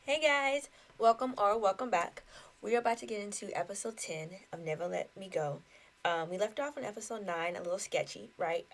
Hey guys, welcome back. We're about to get into episode 10 of Never Let Me Go. We left off in episode 9, a little sketchy, right?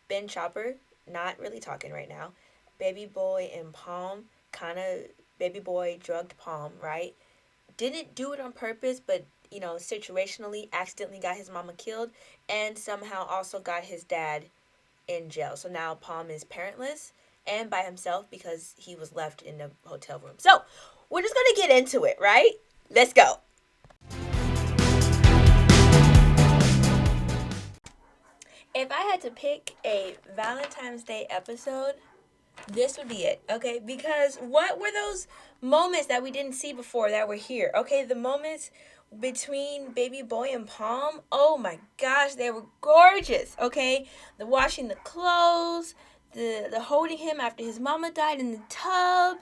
Ben Chopper, not really talking right now. Baby Boy and Palm, kind of, Baby Boy drugged Palm, right? Didn't do it on purpose, but, situationally, accidentally got his mama killed, and somehow also got his dad in jail. So now Palm is parentless and by himself because he was left in the hotel room. So we're just gonna get into it, right? Let's go. If I had to pick a Valentine's Day episode, this would be it, okay? Because what were those moments that we didn't see before that were here? Okay, the moments between Baby Boy and Palm, oh my gosh, they were gorgeous, okay? The washing the clothes, the holding him after his mama died in the tub,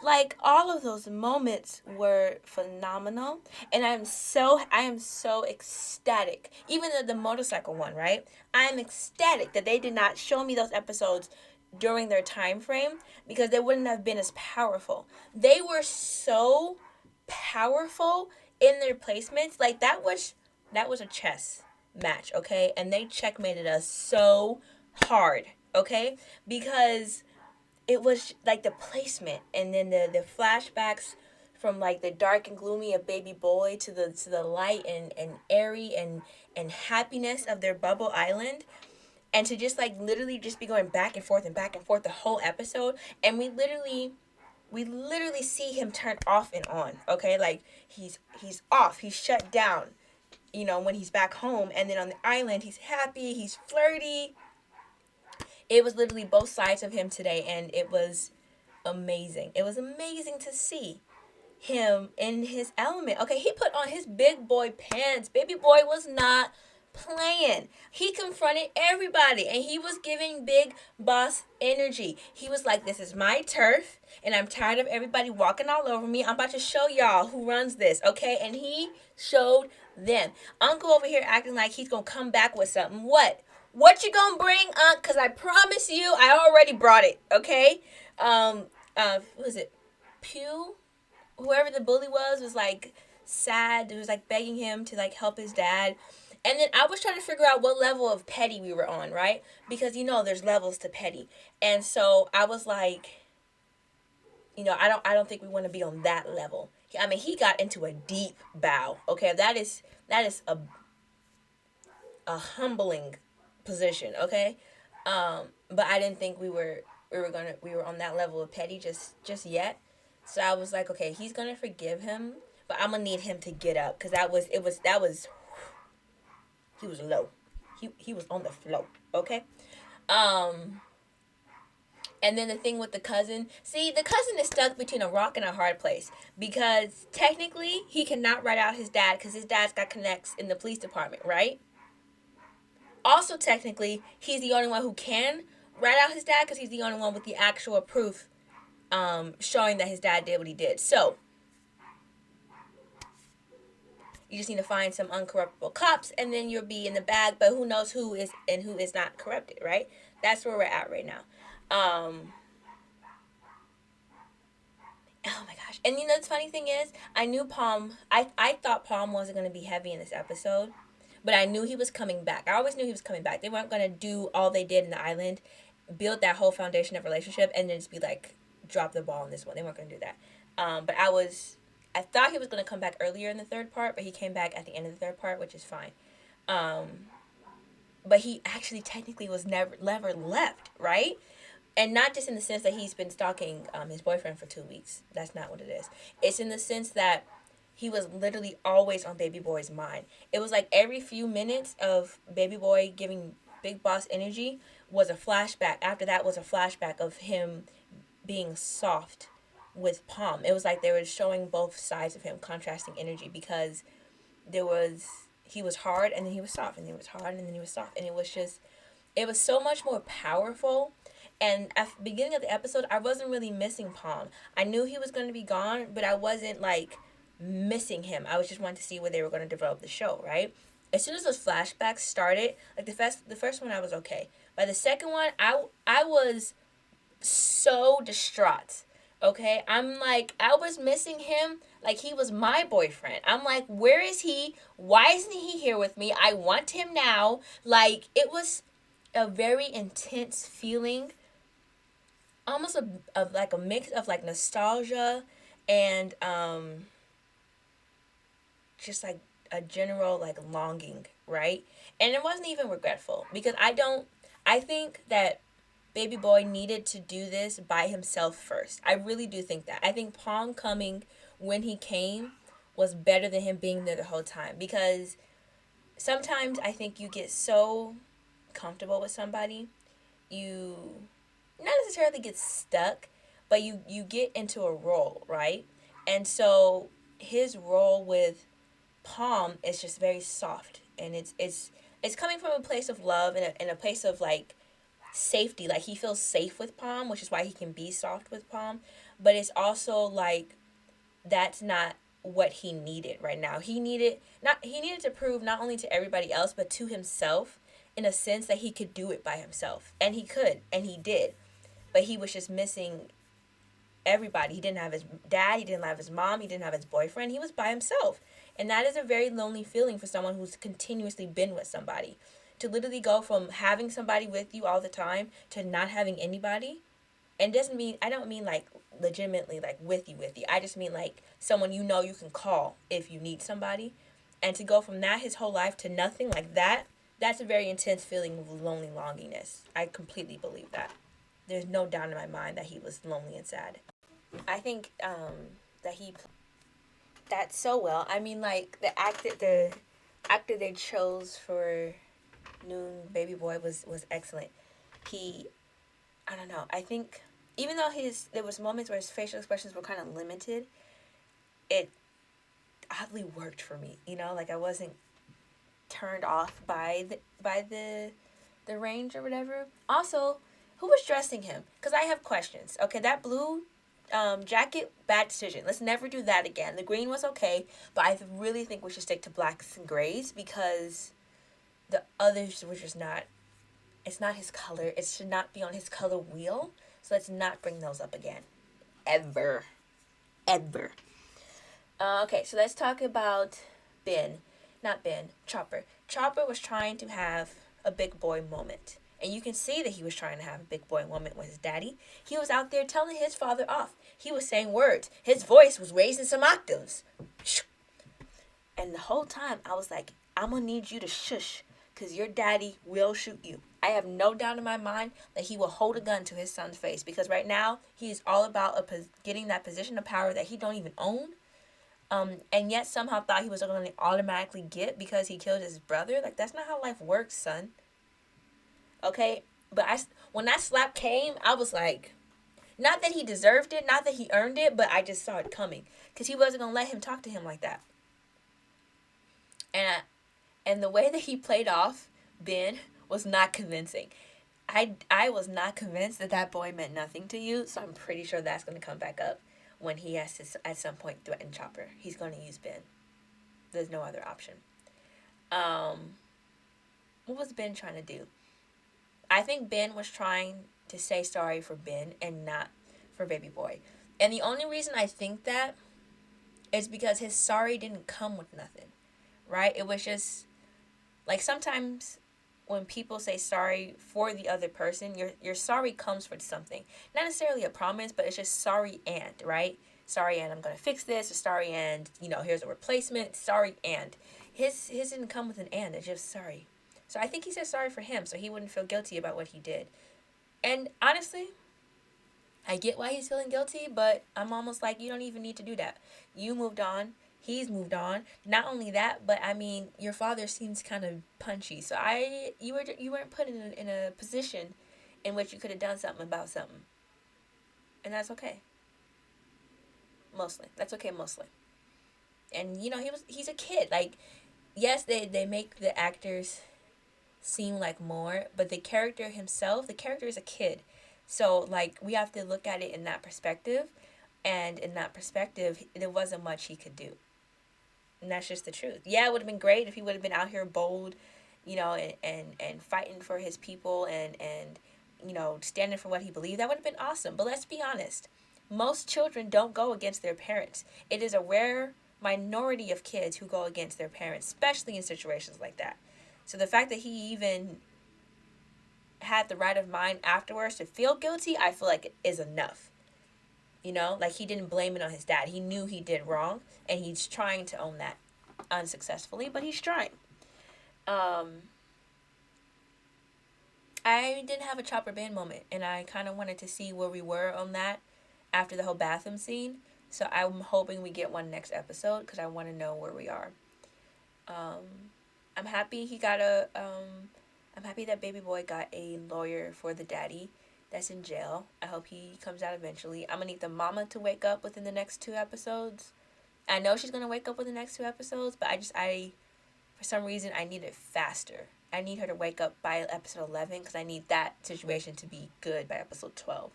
like all of those moments were phenomenal, and I am so ecstatic. Even the motorcycle one, right? I am ecstatic that they did not show me those episodes during their time frame because they wouldn't have been as powerful. They were so powerful in their placements. Like that was a chess match, okay? And they checkmated us so hard, okay? Because it was like the placement and then the flashbacks from like the dark and gloomy of Baby Boy to the light and airy and happiness of their bubble island, and to just like literally just be going back and forth the whole episode, and we literally see him turn off and on, okay? Like he's off, he's shut down, when he's back home, and then on the island he's happy, he's flirty. It was literally both sides of him today, and it was amazing. It was amazing to see him in his element. Okay, he put on his big boy pants. Baby Boy was not playing. He confronted everybody and he was giving big boss energy. He was like, "This is my turf and I'm tired of everybody walking all over me. I'm about to show y'all who runs this," okay? And he showed them. Uncle over here acting like he's gonna come back with something. What you gonna bring, Unc? Cause I promise you, I already brought it. Okay. What was it? Pew, whoever the bully was like sad. It was like begging him to like help his dad. And then I was trying to figure out what level of petty we were on, right? Because there's levels to petty. And so I was like, I don't think we want to be on that level. I mean, he got into a deep bow. Okay, that is a humbling position, okay? But I didn't think we were on that level of petty just yet. So I was like, okay, he's gonna forgive him, but I'm gonna need him to get up because he was low. He was on the floor, okay? Um and then the thing with the cousin, see, the cousin is stuck between a rock and a hard place because technically he cannot write out his dad because his dad's got connects in the police department, right? Also, technically, he's the only one who can write out his dad because he's the only one with the actual proof showing that his dad did what he did. So, you just need to find some uncorruptible cops and then you'll be in the bag. But who knows who is and who is not corrupted, right? That's where we're at right now. Oh my gosh. And the funny thing is, I knew I thought Palm wasn't going to be heavy in this episode. But I knew he was coming back. I always knew he was coming back. They weren't going to do all they did in the island, build that whole foundation of relationship, and then just be like, drop the ball in this one. They weren't going to do that. But I thought he was going to come back earlier in the third part, but he came back at the end of the third part, which is fine. But he actually technically was never left, right? And not just in the sense that he's been stalking his boyfriend for 2 weeks. That's not what it is. It's in the sense that he was literally always on Baby Boy's mind. It was like every few minutes of Baby Boy giving big boss energy was a flashback. After that was a flashback of him being soft with Palm. It was like they were showing both sides of him, contrasting energy, because he was hard and then he was soft, and then he was hard and then he was soft, and it was so much more powerful. And at the beginning of the episode, I wasn't really missing Palm. I knew he was going to be gone, but I wasn't like missing him. I was just wanting to see where they were going to develop the show, right? As soon as those flashbacks started, like the first one I was okay. By the second one, I was so distraught Okay, I'm like, I was missing him like he was my boyfriend. I'm like, where is he? Why isn't he here with me? I want him now. Like, it was a very intense feeling, almost of like a mix of like nostalgia and just like a general like longing, right? And it wasn't even regretful because I think that baby boy needed to do this by himself first. I really do think that. I think Pong coming when he came was better than him being there the whole time, because sometimes I think you get so comfortable with somebody, you not necessarily get stuck, but you get into a role, right? And so his role with Palm is just very soft, and it's coming from a place of love and a place of like safety. Like he feels safe with Palm, which is why he can be soft with Palm. But it's also like that's not what he needed right now. He needed to prove not only to everybody else but to himself, in a sense that he could do it by himself. And he could, and he did. But he was just missing everybody. He didn't have his dad, he didn't have his mom, he didn't have his boyfriend. He was by himself. And that is a very lonely feeling for someone who's continuously been with somebody. To literally go from having somebody with you all the time to not having anybody. And doesn't mean, I don't mean like legitimately like with you. I just mean like someone you know you can call if you need somebody. And to go from that his whole life to nothing like that, that's a very intense feeling of lonely longiness. I completely believe that. There's no doubt in my mind that he was lonely and sad. I think that he played that so well. I mean, like the actor they chose for Noon Baby Boy was excellent. He, I don't know. I think even though there was moments where his facial expressions were kind of limited, it oddly worked for me. You know, like I wasn't turned off by the range or whatever. Also, who was dressing him? Because I have questions. Okay, that blue jacket, bad decision. Let's never do that again. The green was okay, but I really think we should stick to blacks and grays because the others were just not. It's not his color. It should not be on his color wheel. So let's not bring those up again, ever, ever. Okay, so let's talk about Ben. Not Ben, Chopper. Chopper was trying to have a big boy moment. And you can see that he was trying to have a big boy moment with his daddy. He was out there telling his father off. He was saying words. His voice was raising some octaves. And the whole time I was like, I'm going to need you to shush because your daddy will shoot you. I have no doubt in my mind that he will hold a gun to his son's face because right now he's all about getting that position of power that he don't even own. And yet somehow thought he was going to automatically get because he killed his brother. Like, that's not how life works, son. Okay? But when that slap came, I was like, not that he deserved it, not that he earned it, but I just saw it coming. Because he wasn't going to let him talk to him like that. And the way that he played off Ben was not convincing. I was not convinced that boy meant nothing to you, so I'm pretty sure that's going to come back up when he has to, at some point, threaten Chopper. He's going to use Ben. There's no other option. What was Ben trying to do? I think Ben was trying to say sorry for Ben and not for Baby Boy. And the only reason I think that is because his sorry didn't come with nothing, right? It was just, like, sometimes when people say sorry for the other person, your sorry comes with something. Not necessarily a promise, but it's just sorry and, right? Sorry and I'm going to fix this. Or sorry and, here's a replacement. Sorry and. His didn't come with an and. It's just sorry. So I think he said sorry for him so he wouldn't feel guilty about what he did. And honestly, I get why he's feeling guilty, but I'm almost like, you don't even need to do that. You moved on. He's moved on. Not only that, but I mean, your father seems kind of punchy. So you weren't put in a position in which you could have done something about something, and that's okay. Mostly, that's okay. Mostly, and he's a kid. Like, yes, they make the actors seem like more, but the character is a kid. So like we have to look at it in that perspective, and in that perspective, there wasn't much he could do. And that's just the truth. Yeah, it would have been great if he would have been out here bold, and fighting for his people and standing for what he believed. That would have been awesome. But let's be honest. most children don't go against their parents. It is a rare minority of kids who go against their parents, especially in situations like that. So the fact that he even had the right of mind afterwards to feel guilty, I feel like it is enough. You know, like he didn't blame it on his dad. He knew he did wrong, and he's trying to own that unsuccessfully, but he's trying. I didn't have a Chopper Band moment, and I kind of wanted to see where we were on that after the whole bathroom scene. So I'm hoping we get one next episode because I want to know where we are. I'm happy he got a. I'm happy that baby boy got a lawyer for the daddy that's in jail. I hope he comes out eventually. I'm gonna need the mama to wake up within the next 2 episodes. I know she's gonna wake up within the next 2 episodes, but I for some reason I need it faster. I need her to wake up by episode 11 because I need that situation to be good by episode 12.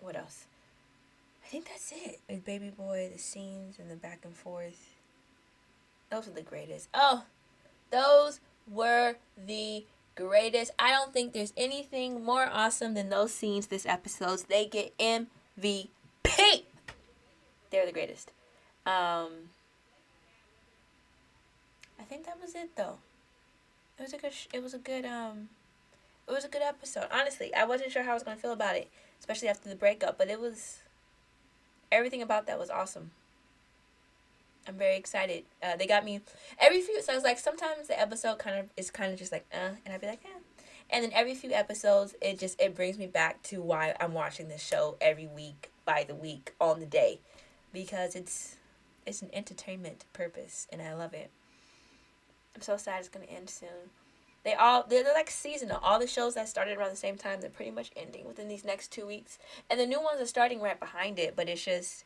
What else? I think that's it. With baby boy, the scenes and the back and forth. Those are the greatest. Oh, those were the greatest. I don't think there's anything more awesome than those scenes this episode. They get MVP. They're the greatest. I think that was it though. It was a good episode. Honestly, I wasn't sure how I was going to feel about it, especially after the breakup, but everything about that was awesome. I'm very excited. They got me every few. So I was like, sometimes the episode is just like, and I'd be like, and then every few episodes, it brings me back to why I'm watching this show every week, by the week, on the day, because it's an entertainment purpose, and I love it. I'm so sad it's gonna end soon. They're like seasonal. All the shows that started around the same time, they're pretty much ending within these next 2 weeks, and the new ones are starting right behind it. But it's just,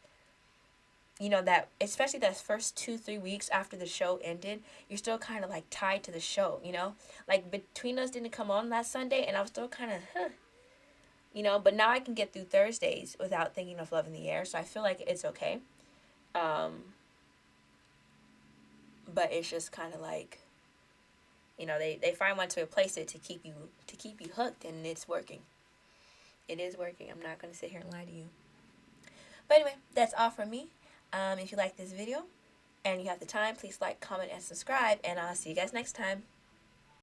that especially that first 2-3 weeks after the show ended, you're still kind of like tied to the show, like Between Us didn't come on last Sunday, and I was still kind of but now I can get through Thursdays without thinking of Love in the Air, so I feel like it's okay. But it's just kind of like, they find one to replace it to keep you hooked, and it's working. It is working. I'm not going to sit here and lie to you. But anyway, that's all from me. If you like this video and you have the time, please like, comment, and subscribe, and I'll see you guys next time.